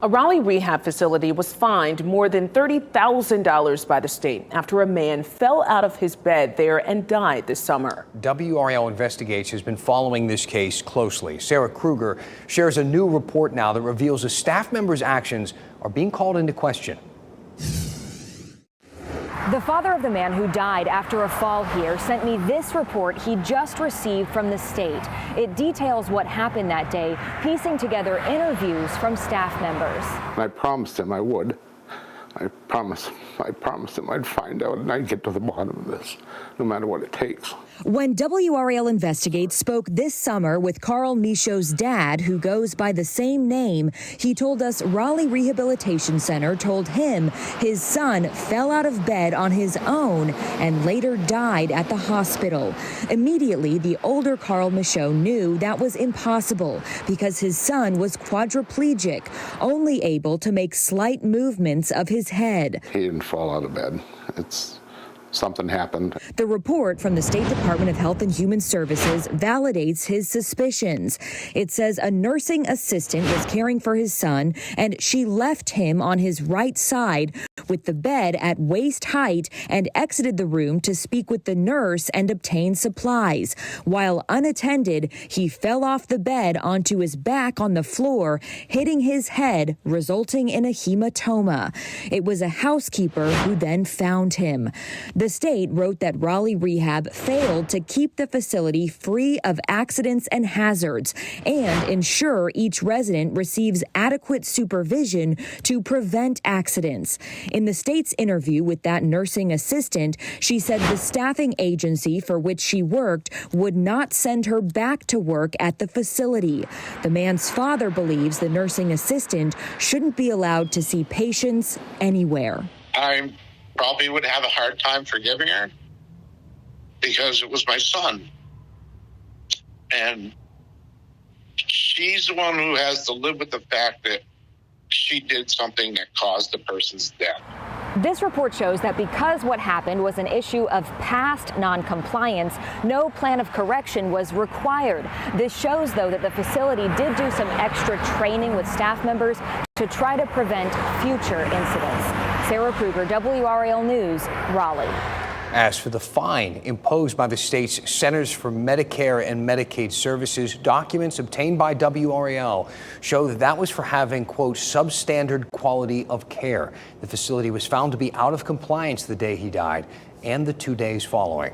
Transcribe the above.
A Raleigh rehab facility was fined more than $30,000 by the state after a man fell out of his bed there and died this summer. WRAL Investigates has been following this case closely. Sarah Kruger shares a new report now that reveals a staff member's actions are being called into question. The father of the man who died after a fall here sent me this report he just received from the state. It details what happened that day, piecing together interviews from staff members. I promised him I would. I promised him I'd find out and I'd get to the bottom of this, no matter what it takes. When WRAL Investigates spoke this summer with Carl Michaud's dad, who goes by the same name, he told us Raleigh Rehabilitation Center told him his son fell out of bed on his own and later died at the hospital. Immediately, the older Carl Michaud knew that was impossible because his son was quadriplegic, only able to make slight movements of his head. He didn't fall out of bed. Something happened. The report from the State Department of Health and Human Services validates his suspicions. It says a nursing assistant was caring for his son and she left him on his right side with the bed at waist height and exited the room to speak with the nurse and obtain supplies. While unattended, he fell off the bed onto his back on the floor, hitting his head, resulting in a hematoma. It was a housekeeper who then found him. The state wrote that Raleigh Rehab failed to keep the facility free of accidents and hazards and ensure each resident receives adequate supervision to prevent accidents. In the state's interview with that nursing assistant, she said the staffing agency for which she worked would not send her back to work at the facility. The man's father believes the nursing assistant shouldn't be allowed to see patients anywhere. I probably would have a hard time forgiving her because it was my son. And she's the one who has to live with the fact that she did something that caused the person's death. This report shows that because what happened was an issue of past noncompliance, no plan of correction was required. This shows, though, that the facility did do some extra training with staff members to try to prevent future incidents. Sarah Kruger, WRAL News, Raleigh. As for the fine imposed by the state's Centers for Medicare and Medicaid Services, documents obtained by WRAL show that was for having, quote, substandard quality of care. The facility was found to be out of compliance the day he died and the 2 days following.